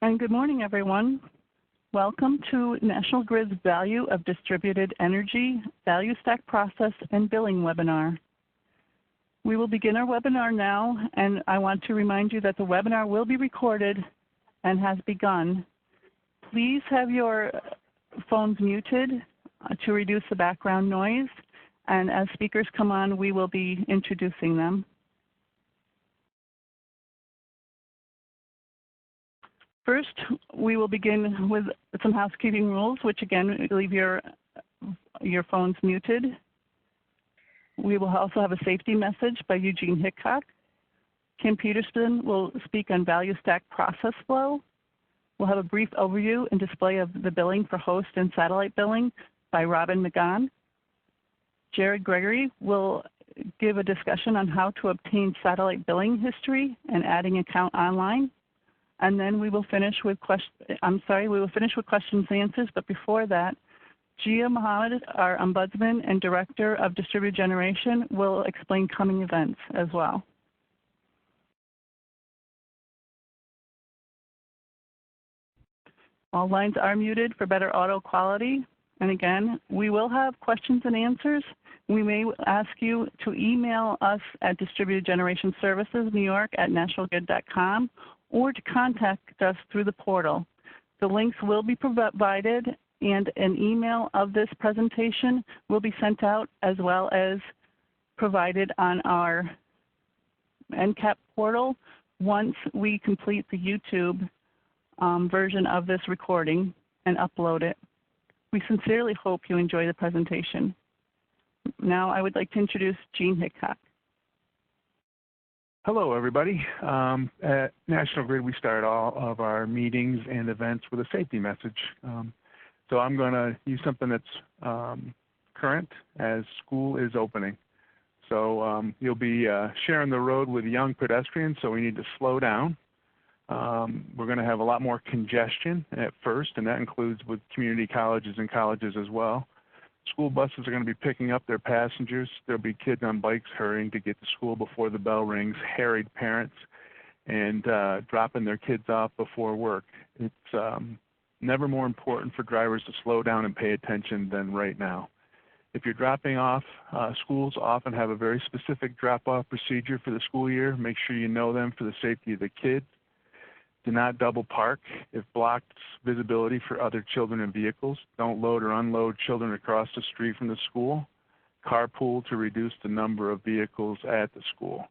And good morning, everyone. Welcome to National Grid's Value of Distributed Energy, Value Stack Process, and Billing webinar. We will begin our webinar now, and I want to remind you that the webinar will be recorded and has begun. Please have your phones muted to reduce the background noise, and as speakers come on, we will be introducing them. First, we will begin with some housekeeping rules, which again, leave your phones muted. We will also have a safety message by Eugene Hickok. Kim Peterson will speak on value stack process flow. We'll have a brief overview and display of the billing for host and satellite billing by Robin McGuann. Jared Gregory will give a discussion on how to obtain satellite billing history and adding account online. And then we will finish with questions and answers, but before that, Gia Mohammed, our Ombudsman and Director of Distributed Generation, will explain coming events as well. All lines are muted for better audio quality. And again, we will have questions and answers. We may ask you to email us at Distributed Generation Services, New York @nationalgrid.com, or to contact us through the portal. The links will be provided, and an email of this presentation will be sent out as well as provided on our NCAP portal once we complete the YouTube version of this recording and upload it. We sincerely hope you enjoy the presentation. Now I would like to introduce Gene Hickok. Hello, everybody. At National Grid, we start all of our meetings and events with a safety message. So I'm going to use something that's current as school is opening. So you'll be sharing the road with young pedestrians, so we need to slow down. We're going to have a lot more congestion at first, and that includes with community colleges and colleges as well. School buses are going to be picking up their passengers. There'll be kids on bikes hurrying to get to school before the bell rings, harried parents, and dropping their kids off before work. It's never more important for drivers to slow down and pay attention than right now. If you're dropping off, schools often have a very specific drop-off procedure for the school year. Make sure you know them for the safety of the kids. Do not double park. It blocks visibility for other children and vehicles. Don't load or unload children across the street from the school. Carpool to reduce the number of vehicles at the school.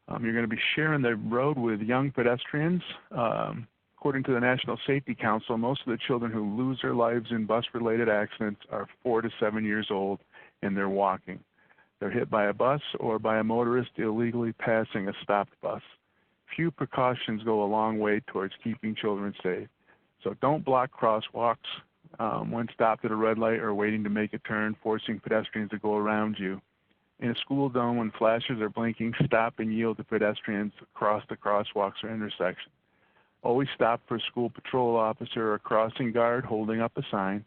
You're going to be sharing the road with young pedestrians. According to the National Safety Council, most of the children who lose their lives in bus-related accidents are 4 to 7 years old, and they're walking. They're hit by a bus or by a motorist illegally passing a stopped bus. Few precautions go a long way towards keeping children safe. So don't block crosswalks when stopped at a red light or waiting to make a turn, forcing pedestrians to go around you. In a school zone, when flashes are blinking, stop and yield to pedestrians across the crosswalks or intersections. Always stop for a school patrol officer or crossing guard holding up a sign.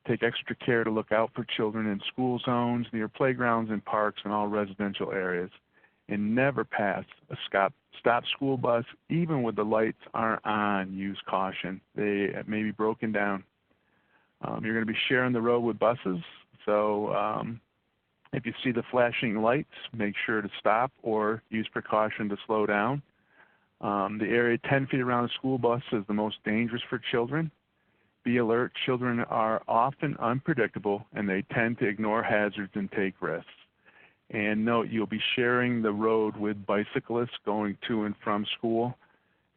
Take extra care to look out for children in school zones, near playgrounds and parks, and all residential areas. And never pass a stop school bus, even when the lights aren't on. Use caution. They may be broken down. You're going to be sharing the road with buses, so if you see the flashing lights, make sure to stop or use precaution to slow down. The area 10 feet around a school bus is the most dangerous for children. Be alert. Children are often unpredictable, and they tend to ignore hazards and take risks. And note, you'll be sharing the road with bicyclists going to and from school.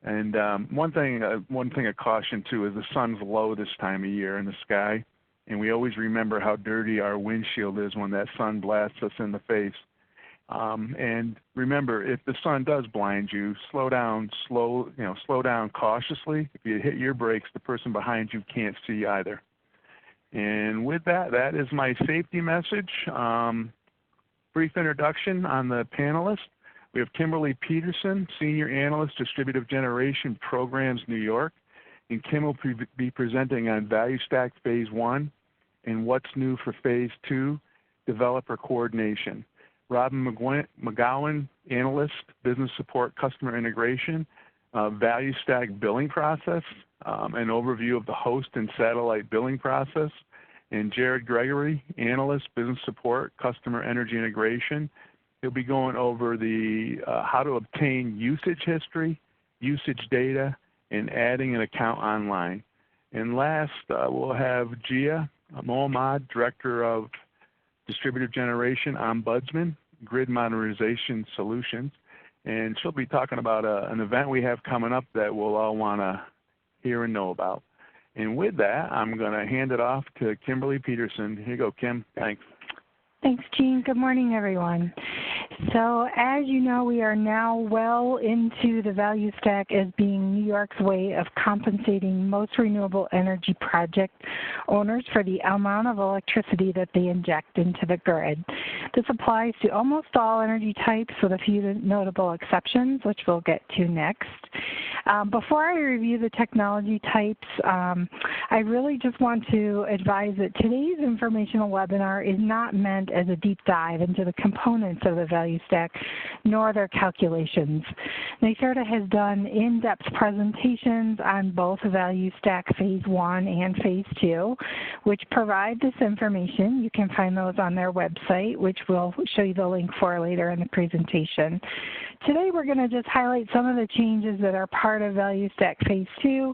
And one thing of caution too is the sun's low this time of year in the sky, and we always remember how dirty our windshield is when that sun blasts us in the face. And remember, if the sun does blind you, slow down cautiously. If you hit your brakes, the person behind you can't see either. And with that, that is my safety message. Brief introduction on the panelists. We have Kimberly Peterson, Senior Analyst, Distributed Generation Programs, New York. And Kim will be presenting on Value Stack Phase 1 and what's new for Phase 2, Developer Coordination. Robin McGuann, Analyst, Business Support, Customer Integration, value stack billing process, an overview of the host and satellite billing process, and Jared Gregory, analyst, business support, customer energy integration. He'll be going over the how to obtain usage history, usage data, and adding an account online. And last, we'll have Gia Mohammad, Director of Distributed Generation, Ombudsman, Grid Modernization Solutions. And she'll be talking about an event we have coming up that we'll all want to hear and know about. And with that, I'm going to hand it off to Kimberly Peterson. Here you go, Kim. Thanks. Thanks, Gene. Good morning, everyone. So as you know, we are now well into the value stack as being New York's way of compensating most renewable energy project owners for the amount of electricity that they inject into the grid. This applies to almost all energy types with a few notable exceptions, which we'll get to next. Before I review the technology types, I really just want to advise that today's informational webinar is not meant as a deep dive into the components of the value stack, nor their calculations. NYSERDA has done in-depth presentations on both value stack phase 1 and phase 2, which provide this information. You can find those on their website, which we'll show you the link for later in the presentation. Today we're going to just highlight some of the changes that are part of Value Stack Phase 2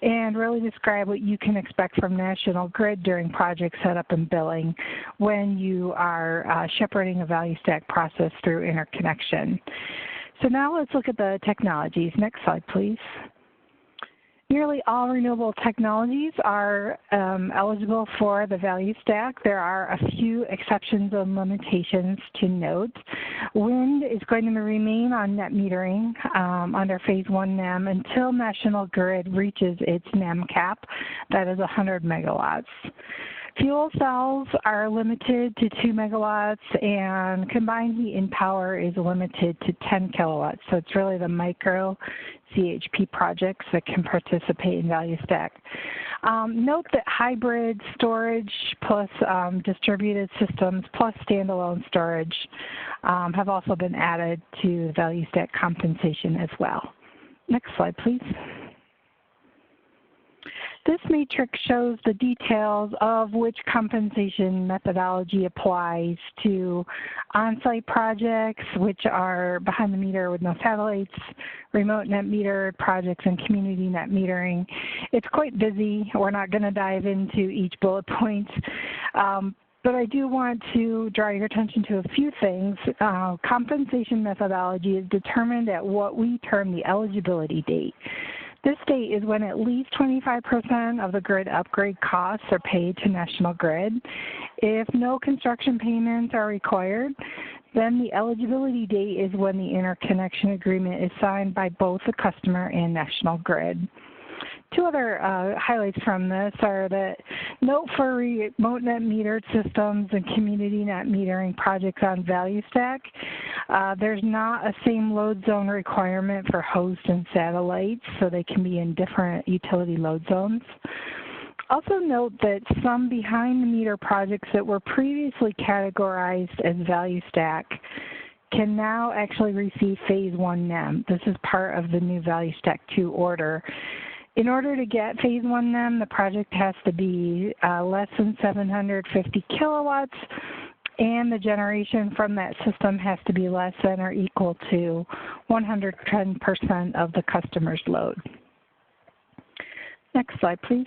and really describe what you can expect from National Grid during project setup and billing when you are shepherding a Value Stack process through interconnection. So now let's look at the technologies. Next slide, please. Nearly all renewable technologies are eligible for the value stack. There are a few exceptions and limitations to note. Wind is going to remain on net metering under Phase 1 NEM until National Grid reaches its NEM cap, that is 100 megawatts. Fuel cells are limited to 2 megawatts, and combined heat and power is limited to 10 kilowatts. So it's really the micro CHP projects that can participate in value stack. Note that hybrid storage plus distributed systems plus standalone storage have also been added to value stack compensation as well. Next slide, please. This matrix shows the details of which compensation methodology applies to on-site projects, which are behind the meter with no satellites, remote net meter projects, and community net metering. It's quite busy. We're not going to dive into each bullet point. But I do want to draw your attention to a few things. Compensation methodology is determined at what we term the eligibility date. This date is when at least 25% of the grid upgrade costs are paid to National Grid. If no construction payments are required, then the eligibility date is when the interconnection agreement is signed by both the customer and National Grid. Two other highlights from this are that note for remote net metered systems and community net metering projects on value stack, there's not a same load zone requirement for host and satellites, so they can be in different utility load zones. Also note that some behind the meter projects that were previously categorized as value stack can now actually receive Phase 1 NEM. This is part of the new Value Stack 2 order. In order to get Phase 1 NEM, the project has to be less than 750 kilowatts, and the generation from that system has to be less than or equal to 110% of the customer's load. Next slide, please.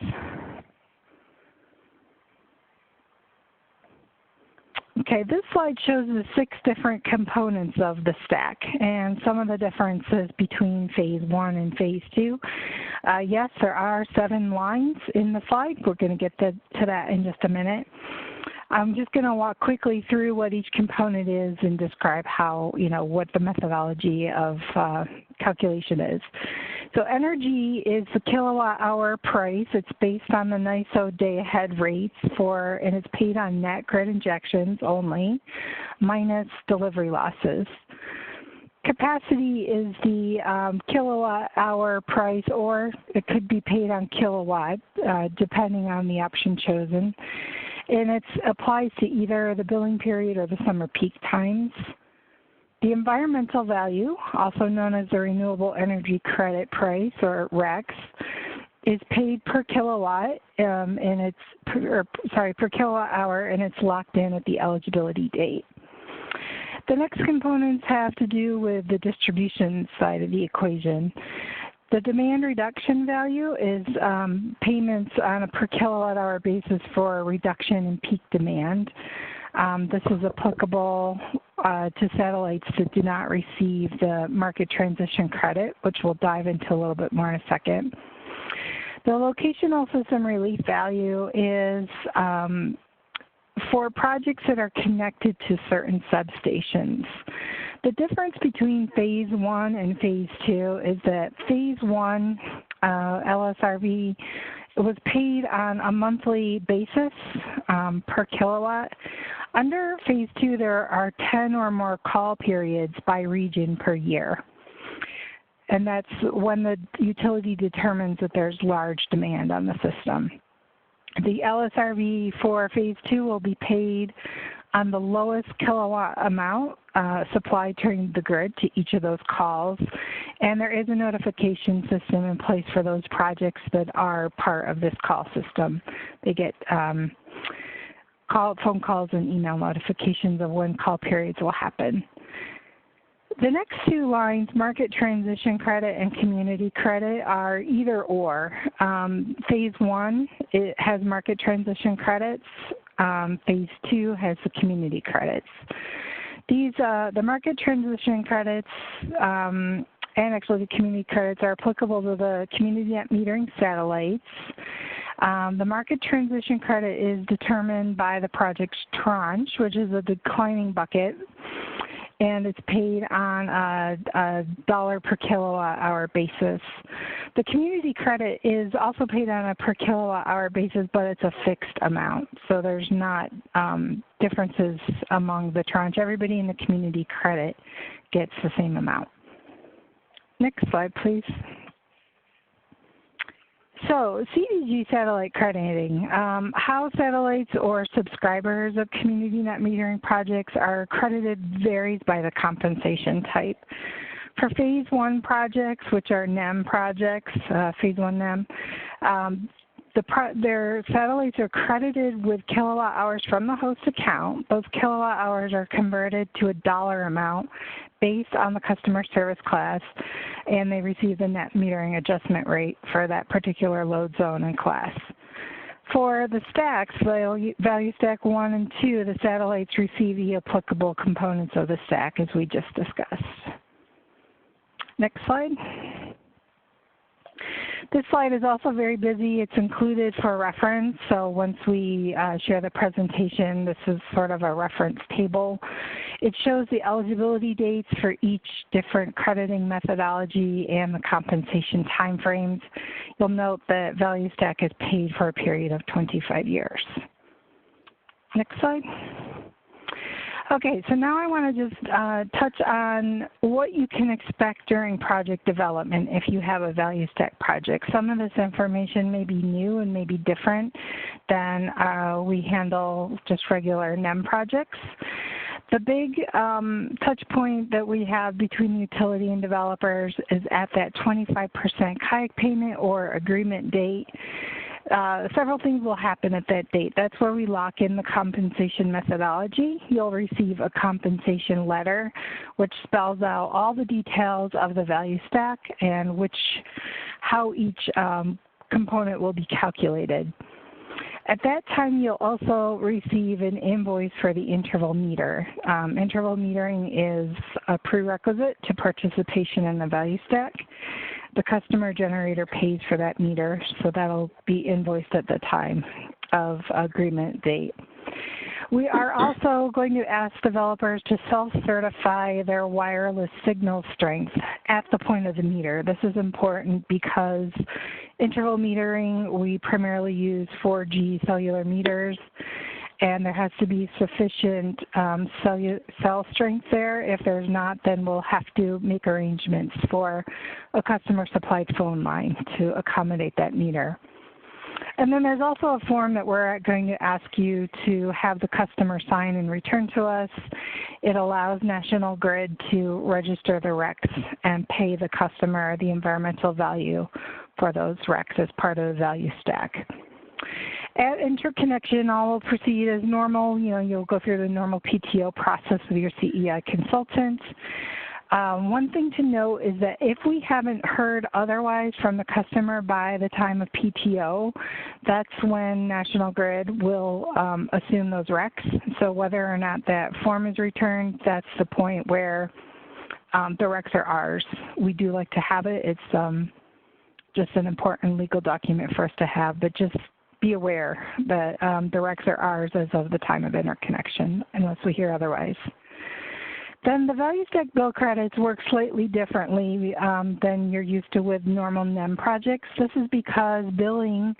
Okay, this slide shows the 6 different components of the stack and some of the differences between Phase 1 and Phase 2. Yes, there are 7 lines in the slide. We're going to get to that in just a minute. I'm just going to walk quickly through what each component is and describe how, what the methodology of calculation is. So energy is the kilowatt hour price. It's based on the NYSO day ahead rates and it's paid on net grid injections only, minus delivery losses. Capacity is the kilowatt hour price, or it could be paid on kilowatt, depending on the option chosen. And it applies to either the billing period or the summer peak times. The environmental value, also known as the renewable energy credit price, or RECs, is paid per kilowatt per kilowatt hour, and it's locked in at the eligibility date. The next components have to do with the distribution side of the equation. The demand reduction value is payments on a per kilowatt hour basis for a reduction in peak demand. This is applicable to satellites that do not receive the market transition credit, which we'll dive into a little bit more in a second. The locational system relief value is for projects that are connected to certain substations. The difference between Phase 1 and Phase 2 is that Phase 1 LSRV was paid on a monthly basis per kilowatt. Under Phase 2, there are 10 or more call periods by region per year. And that's when the utility determines that there's large demand on the system. The LSRV for Phase 2 will be paid on the lowest kilowatt amount supplied during the grid to each of those calls. And there is a notification system in place for those projects that are part of this call system. They get phone calls and email notifications of when call periods will happen. The next two lines, market transition credit and community credit, are either or. Phase 1, it has market transition credits. Phase 2 has the community credits. These, the market transition credits and actually the community credits are applicable to the community net metering satellites. The market transition credit is determined by the project's tranche, which is a declining bucket, and it's paid on a dollar per kilowatt hour basis. The community credit is also paid on a per kilowatt hour basis, but it's a fixed amount. So there's not differences among the tranche. Everybody in the community credit gets the same amount. Next slide, please. So CDG satellite crediting. How satellites or subscribers of community net metering projects are credited varies by the compensation type. For Phase 1 projects, which are NEM projects, Phase 1 NEM, their satellites are credited with kilowatt hours from the host account. Those kilowatt hours are converted to a dollar amount based on the customer service class, and they receive the net metering adjustment rate for that particular load zone and class. For the stacks, value stack 1 and 2, the satellites receive the applicable components of the stack as we just discussed. Next slide. This slide is also very busy. It's included for reference, so once we share the presentation, this is sort of a reference table. It shows the eligibility dates for each different crediting methodology and the compensation timeframes. You'll note that value stack is paid for a period of 25 years. Next slide. Okay, so now I want to just touch on what you can expect during project development if you have a value stack project. Some of this information may be new and may be different than we handle just regular NEM projects. The big touch point that we have between utility and developers is at that 25% kayak payment or agreement date. Several things will happen at that date. That's where we lock in the compensation methodology. You'll receive a compensation letter which spells out all the details of the value stack and how each component will be calculated. At that time, you'll also receive an invoice for the interval meter. Interval metering is a prerequisite to participation in the value stack. The customer generator pays for that meter, so that'll be invoiced at the time of agreement date. We are also going to ask developers to self-certify their wireless signal strength at the point of the meter. This is important because interval metering, we primarily use 4G cellular meters, and there has to be sufficient cell strength there. If there's not, then we'll have to make arrangements for a customer-supplied phone line to accommodate that meter. And then there's also a form that we're going to ask you to have the customer sign and return to us. It allows National Grid to register the RECs and pay the customer the environmental value for those RECs as part of the value stack. At interconnection, all will proceed as normal. You'll go through the normal PTO process with your CEI consultant. One thing to note is that if we haven't heard otherwise from the customer by the time of PTO, that's when National Grid will assume those RECs. So whether or not that form is returned, that's the point where the RECs are ours. We do like to have it. It's just an important legal document for us to have, but just be aware that the RECs are ours as of the time of interconnection, unless we hear otherwise. Then the value stack bill credits work slightly differently than you're used to with normal NEM projects. This is because billing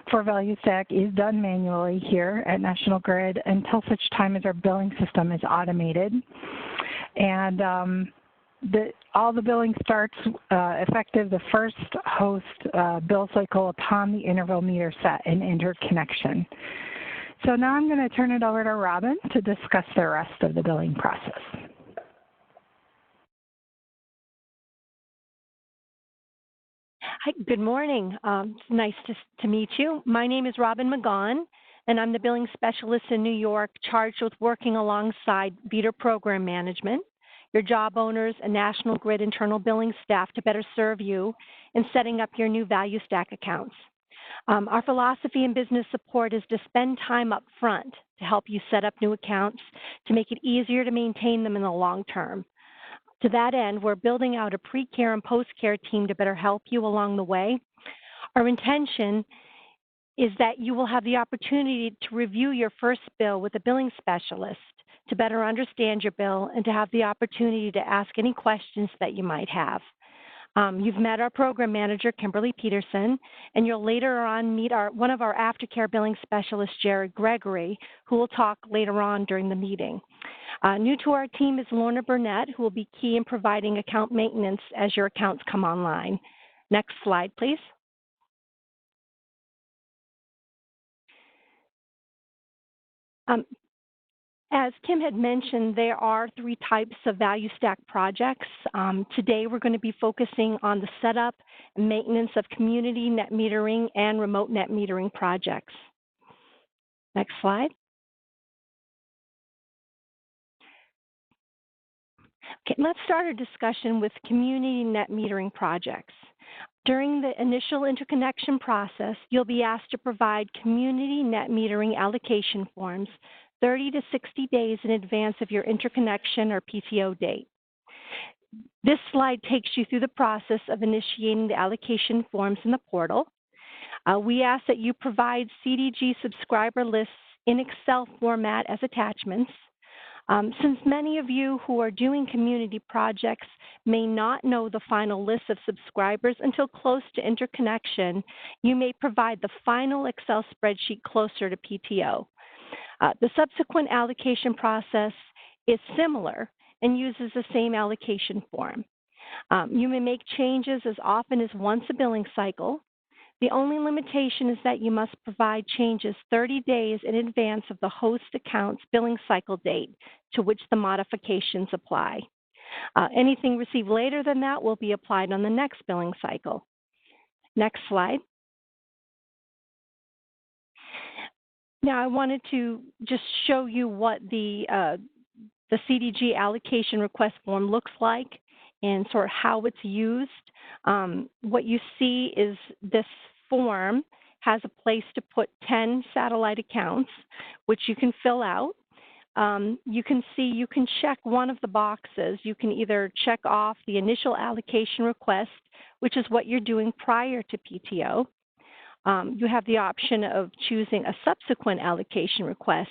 for value stack is done manually here at National Grid until such time as our billing system is automated. And all the billing starts effective the first host bill cycle upon the interval meter set and interconnection. So now I'm going to turn it over to Robin to discuss the rest of the billing process. Hi, good morning. It's nice to meet you. My name is Robin McGuann, and I'm the billing specialist in New York charged with working alongside VDER program management, your job owners, and National Grid internal billing staff to better serve you in setting up your new value stack accounts. Our philosophy in business support is to spend time up front to help you set up new accounts to make it easier to maintain them in the long term. To that end, we're building out a pre-care and post-care team to better help you along the way. Our intention is that you will have the opportunity to review your first bill with a billing specialist to better understand your bill and to have the opportunity to ask any questions that you might have. You've met our program manager, Kimberly Peterson, and you'll later on meet one of our aftercare billing specialists, Jared Gregory, who will talk later on during the meeting. New to our team is Lorna Burnett, who will be key in providing account maintenance as your accounts come online. Next slide, please. As Kim had mentioned, there are 3 types of value stack projects. Today, we're going to be focusing on the setup and maintenance of community net metering and remote net metering projects. Next slide. Okay, let's start our discussion with community net metering projects. During the initial interconnection process, you'll be asked to provide community net metering allocation forms 30 to 60 days in advance of your interconnection or PTO date. This slide takes you through the process of initiating the allocation forms in the portal. We ask that you provide CDG subscriber lists in Excel format as attachments. Since many of you who are doing community projects may not know the final list of subscribers until close to interconnection, you may provide the final Excel spreadsheet closer to PTO. The subsequent allocation process is similar and uses the same allocation form. You may make changes as often as once a billing cycle. The only limitation is that you must provide changes 30 days in advance of the host account's billing cycle date to which the modifications apply. Anything received later than that will be applied on the next billing cycle. Next slide. Now I wanted to just show you what the CDG allocation request form looks like and sort of how it's used. What you see is this form has a place to put 10 satellite accounts, which you can fill out. You can see you can check one of the boxes. You can either check off the initial allocation request, which is what you're doing prior to PTO. You have the option of choosing a subsequent allocation request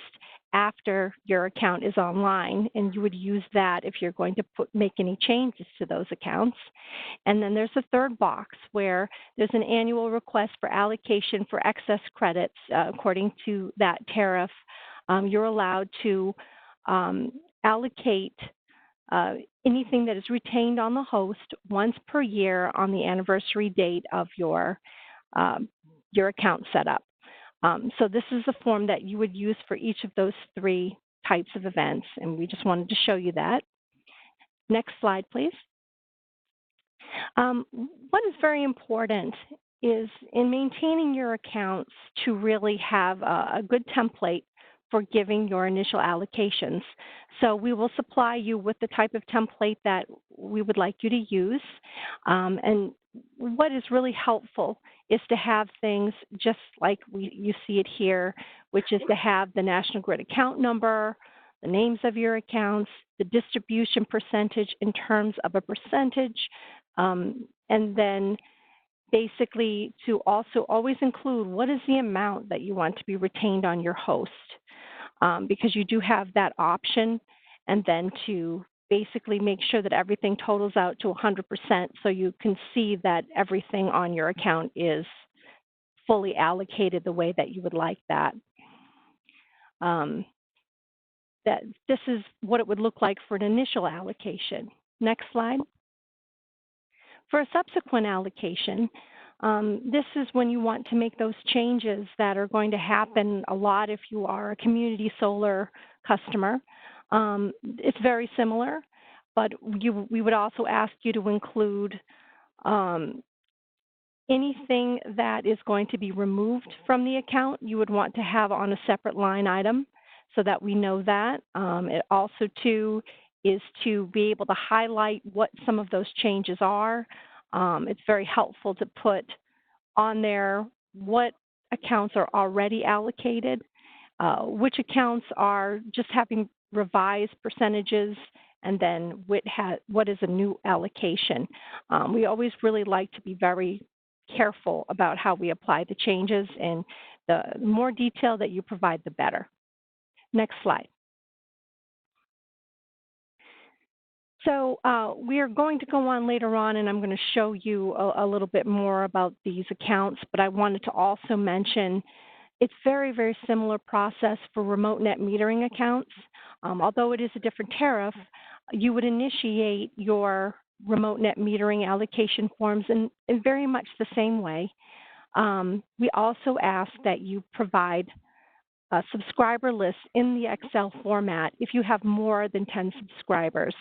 after your account is online, and you would use that if you're going to make any changes to those accounts. And then there's a third box where there's an annual request for allocation for excess credits. According to that tariff, you're allowed to allocate anything that is retained on the host once per year on the anniversary date of your account setup. So this is the form that you would use for each of those 3 types of events, and we just wanted to show you that. Next slide, please. What is very important is in maintaining your accounts to really have a good template for giving your initial allocations. So we will supply you with the type of template that we would like you to use. And what is really helpful is to have things just like you see it here, which is to have the National Grid account number, the names of your accounts, the distribution percentage in terms of a percentage, and then basically to also always include what is the amount that you want to be retained on your host, because you do have that option, and then to basically make sure that everything totals out to 100% so you can see that everything on your account is fully allocated the way that you would like that. That this is what it would look like for an initial allocation. Next slide. For a subsequent allocation, this is when you want to make those changes that are going to happen a lot if you are a community solar customer. It's very similar, but we would also ask you to include anything that is going to be removed from the account you would want to have on a separate line item so that we know that. It also, too, is to be able to highlight what some of those changes are. It's very helpful to put on there what accounts are already allocated, which accounts are just having revised percentages, and then what is a new allocation. We always really like to be very careful about how we apply the changes, and the more detail that you provide, the better. Next slide. So we are going to go on later on, and I'm going to show you a little bit more about these accounts, but I wanted to also mention it's very, very similar process for remote net metering accounts. Although it is a different tariff, you would initiate your remote net metering allocation forms in very much the same way. We also ask that you provide a subscriber list in the Excel format if you have more than 10 subscribers.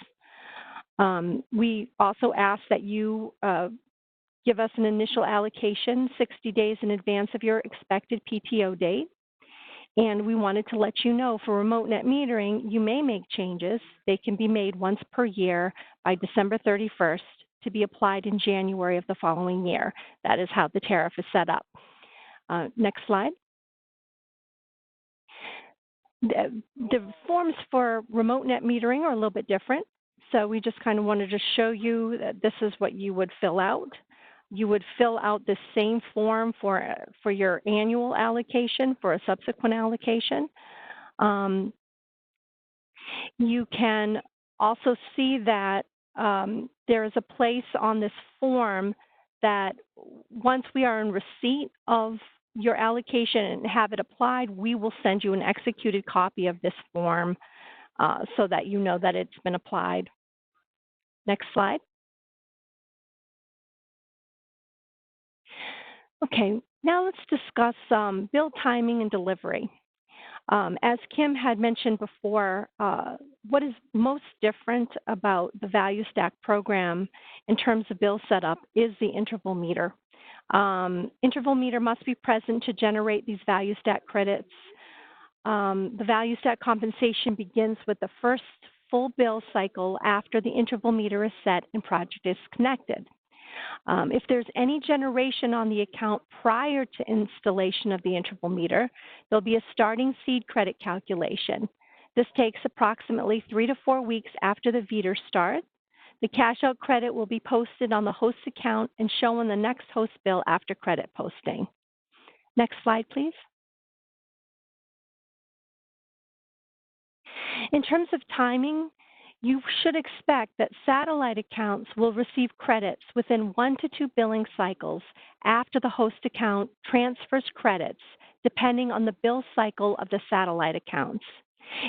We also ask that you give us an initial allocation 60 days in advance of your expected PTO date. And we wanted to let you know for remote net metering, you may make changes. They can be made once per year by December 31st to be applied in January of the following year. That is how the tariff is set up. Next slide. The forms for remote net metering are a little bit different. So we just kind of wanted to show you that this is what you would fill out. You would fill out the same form for your annual allocation for a subsequent allocation. You can also see that there is a place on this form that once we are in receipt of your allocation and have it applied, we will send you an executed copy of this form so that you know that it's been applied. Next slide. Okay, now let's discuss bill timing and delivery. As Kim had mentioned before, what is most different about the Value Stack program in terms of bill setup is the interval meter. Interval meter must be present to generate these Value Stack credits. The Value Stack compensation begins with the first full bill cycle after the interval meter is set and project is connected. If there's any generation on the account prior to installation of the interval meter, there'll be a starting seed credit calculation. This takes approximately 3 to 4 weeks after the VDER start. The cash out credit will be posted on the host account and shown on the next host bill after credit posting. Next slide, please. In terms of timing, you should expect that satellite accounts will receive credits within 1 to 2 billing cycles after the host account transfers credits, depending on the bill cycle of the satellite accounts.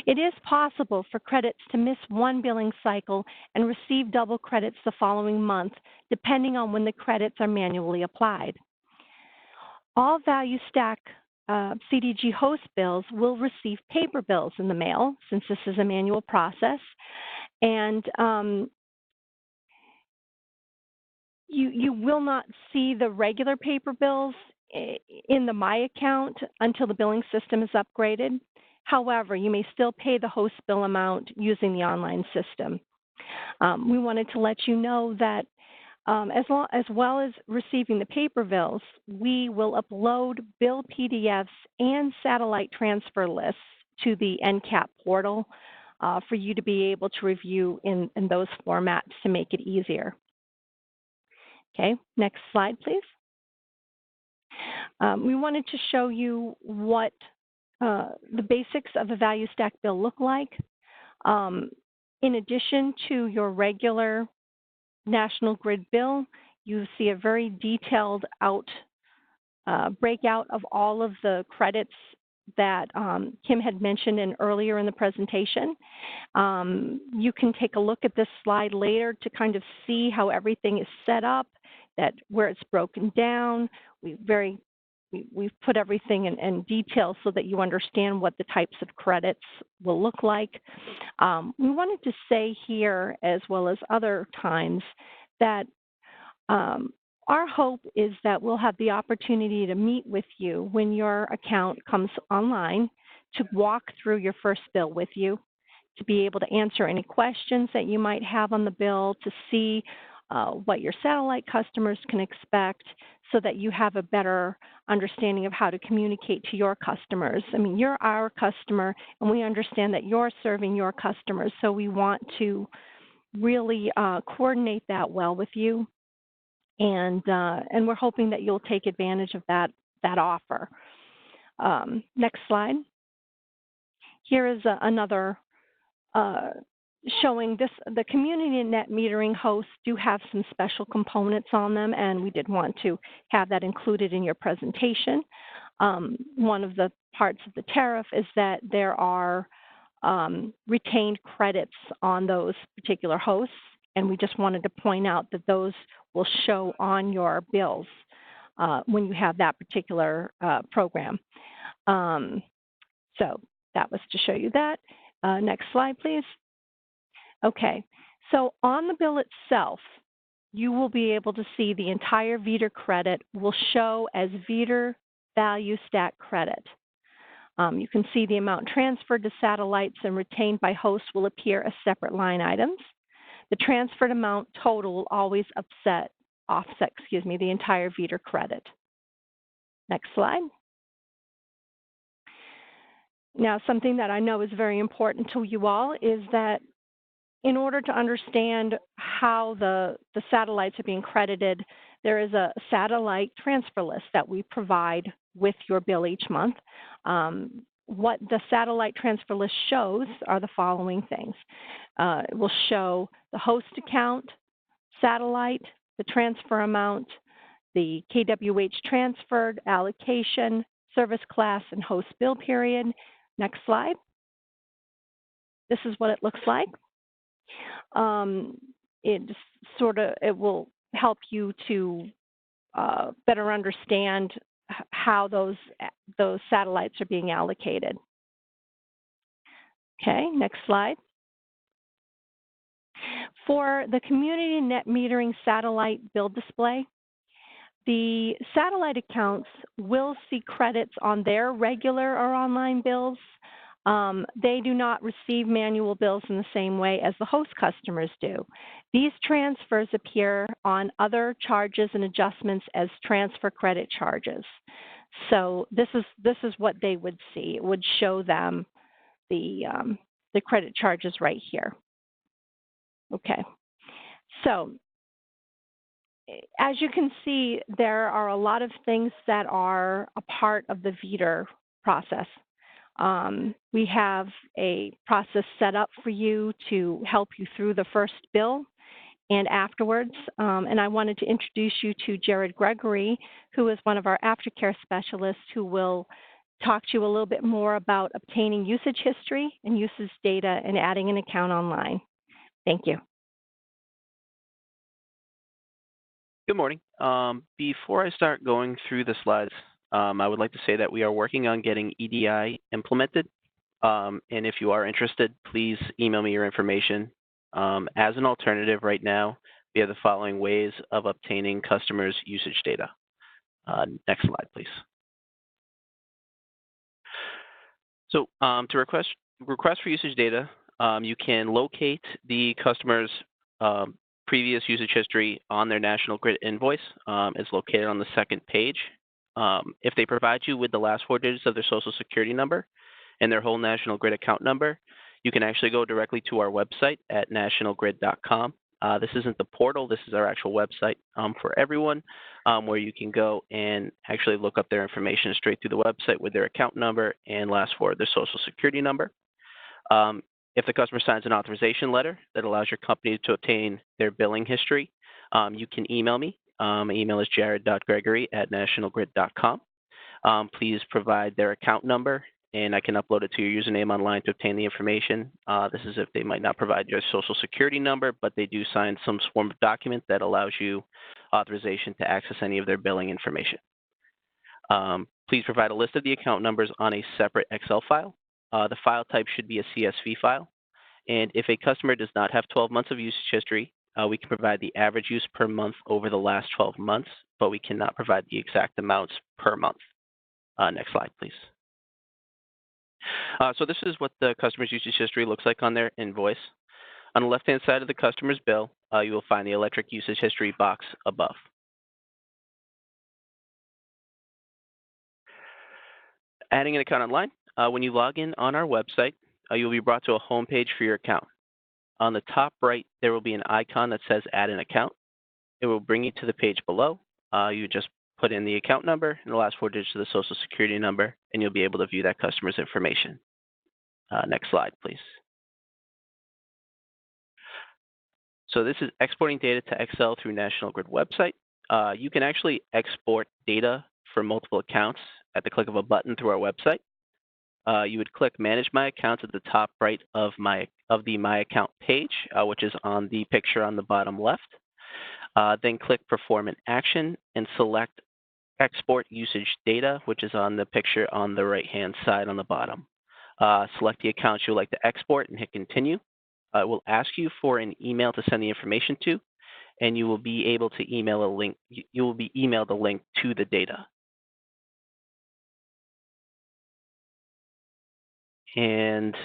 It is possible for credits to miss one billing cycle and receive double credits the following month, depending on when the credits are manually applied. All Value Stack CDG host bills will receive paper bills in the mail, since this is a manual process. And you will not see the regular paper bills in the My account until the billing system is upgraded. However, you may still pay the host bill amount using the online system. We wanted to let you know that as well as receiving the paper bills, we will upload bill PDFs and satellite transfer lists to the NCAP portal for you to be able to review in those formats to make it easier. Okay, next slide, please. We wanted to show you what the basics of a value stack bill look like. In addition to your regular Nationalgrid bill, you see a very detailed breakout of all of the credits that Kim had mentioned earlier in the presentation. You can take a look at this slide later to kind of see how everything is set up, where it's broken down. We've put everything in detail so that you understand what the types of credits will look like. We wanted to say here, as well as other times, that our hope is that we'll have the opportunity to meet with you when your account comes online, to walk through your first bill with you, to be able to answer any questions that you might have on the bill, to see what your satellite customers can expect, so that you have a better understanding of how to communicate to your customers. I mean, you're our customer, and we understand that you're serving your customers, so we want to really coordinate that well with you, and we're hoping that you'll take advantage of that offer. Next slide. Here is another showing this. The community net metering hosts do have some special components on them, and we did want to have that included in your presentation. One of the parts of the tariff is that there are retained credits on those particular hosts, and we just wanted to point out that those will show on your bills when you have that particular program. So that was to show you that. Next slide, please. Okay, so on the bill itself, you will be able to see the entire VDER credit will show as VDER value stack credit. You can see the amount transferred to satellites and retained by hosts will appear as separate line items. The transferred amount total will always offset the entire VDER credit. Next slide. Now, something that I know is very important to you all is that in order to understand how the satellites are being credited, there is a satellite transfer list that we provide with your bill each month. What the satellite transfer list shows are the following things. It will show the host account, satellite, the transfer amount, the kWh transferred, allocation, service class, and host bill period. Next slide. This is what it looks like. It will help you to better understand how those satellites are being allocated. Okay, next slide. For the community net metering satellite bill display, the satellite accounts will see credits on their regular or online bills. They do not receive manual bills in the same way as the host customers do. These transfers appear on other charges and adjustments as transfer credit charges. So this is what they would see. It would show them the credit charges right here. Okay, so as you can see, there are a lot of things that are a part of the VDER process. We have a process set up for you to help you through the first bill and afterwards. And I wanted to introduce you to Jared Gregory, who is one of our aftercare specialists, who will talk to you a little bit more about obtaining usage history and usage data and adding an account online. Thank you. Good morning. Before I start going through the slides, I would like to say that we are working on getting EDI implemented. And if you are interested, please email me your information. As an alternative right now, we have the following ways of obtaining customers' usage data. Next slide, please. So to request for usage data, you can locate the customer's previous usage history on their National Grid invoice. It's located on the second page. If they provide you with the last 4 digits of their social security number and their whole National Grid account number, you can actually go directly to our website at nationalgrid.com. This isn't the portal, this is our actual website for everyone, where you can go and actually look up their information straight through the website with their account number and last 4 of their social security number. If the customer signs an authorization letter that allows your company to obtain their billing history, you can email me. My email is jared.gregory@nationalgrid.com. Please provide their account number, and I can upload it to your username online to obtain the information. This is if they might not provide your social security number, but they do sign some form of document that allows you authorization to access any of their billing information. Please provide a list of the account numbers on a separate Excel file. The file type should be a CSV file. And if a customer does not have 12 months of usage history, we can provide the average use per month over the last 12 months, but we cannot provide the exact amounts per month. Next slide, please. So this is what the customer's usage history looks like on their invoice. On the left-hand side of the customer's bill, you will find the electric usage history box above. Adding an account online. When you log in on our website, you'll be brought to a home page for your account. On the top right, there will be an icon that says Add an Account. It will bring you to the page below. You just put in the account number and the last 4 digits of the social security number, and you'll be able to view that customer's information. Next slide, please. So this is exporting data to Excel through National Grid website. You can actually export data for multiple accounts at the click of a button through our website. You would click Manage My Accounts at the top right of the My Account page, which is on the picture on the bottom left. Then click Perform an Action and select Export Usage Data, which is on the picture on the right-hand side on the bottom. Select the accounts you would like to export and hit Continue. It will ask you for an email to send the information to, and you will be able to email a link. You will be emailed a link to the data. And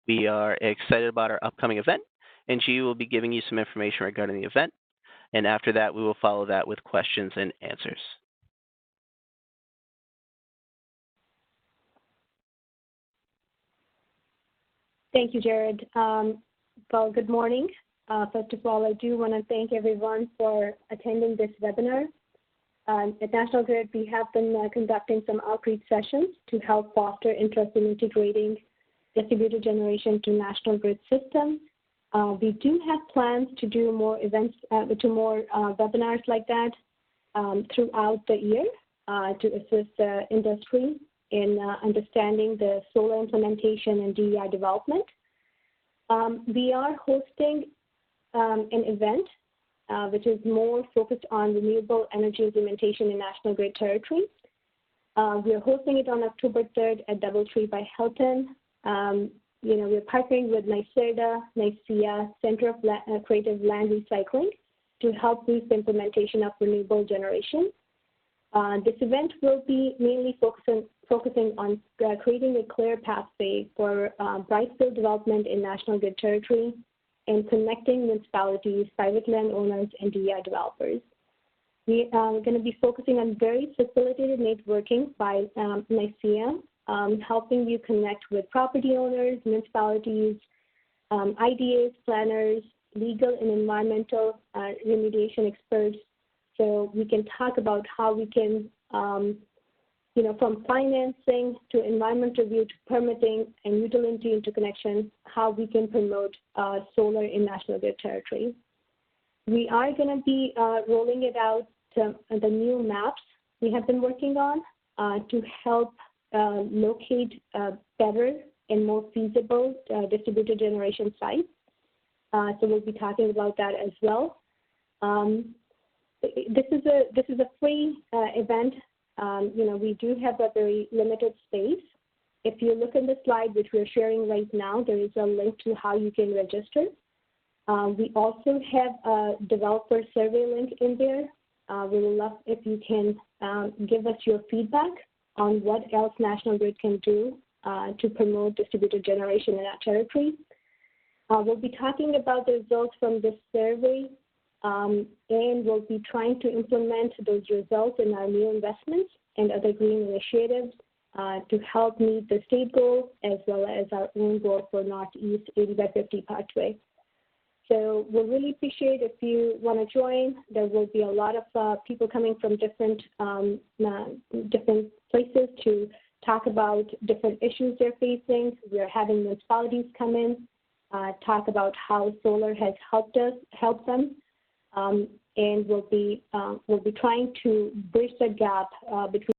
we are excited about our upcoming event, and she will be giving you some information regarding the event. And after that, we will follow that with questions and answers. Thank you, Jared. Well, good morning. First of all, I do want to thank everyone for attending this webinar. At National Grid, we have been conducting some outreach sessions to help foster interest in integrating distributed generation to National Grid systems. We do have plans to do more events, webinars like that throughout the year to assist the industry in understanding the solar implementation and DER development. We are hosting an event which is more focused on renewable energy implementation in National Grid territory. We are hosting it on October 3rd at DoubleTree by Hilton. We're partnering with NYSERDA, Center of Creative Land Recycling to help boost the implementation of renewable generation. This event will be mainly focusing on creating a clear pathway for Brightfield development in National Grid territory and connecting municipalities, private landowners, and DER developers. We are going to be focusing on very facilitated networking by NYSERDA, helping you connect with property owners, municipalities, IDAs, planners, legal and environmental remediation experts, so we can talk about how we can, from financing to environment review to permitting and utility interconnection, how we can promote solar in National Grid territory. We are going to be rolling it out the new maps we have been working on to help locate better and more feasible distributed generation sites. So we'll be talking about that as well. This is a free event we do have a very limited space. If you look in the slide, which we're sharing right now, there is a link to how you can register. We also have a developer survey link in there. We would love if you can give us your feedback on what else National Grid can do to promote distributed generation in our territory. We'll be talking about the results from this survey, and we'll be trying to implement those results in our new investments and other green initiatives to help meet the state goal as well as our own goal for Northeast 80 by 50 pathway. So we'll really appreciate if you want to join. There will be a lot of people coming from different places to talk about different issues they're facing. We are having municipalities come in, talk about how solar has helped them, and we'll be trying to bridge the gap between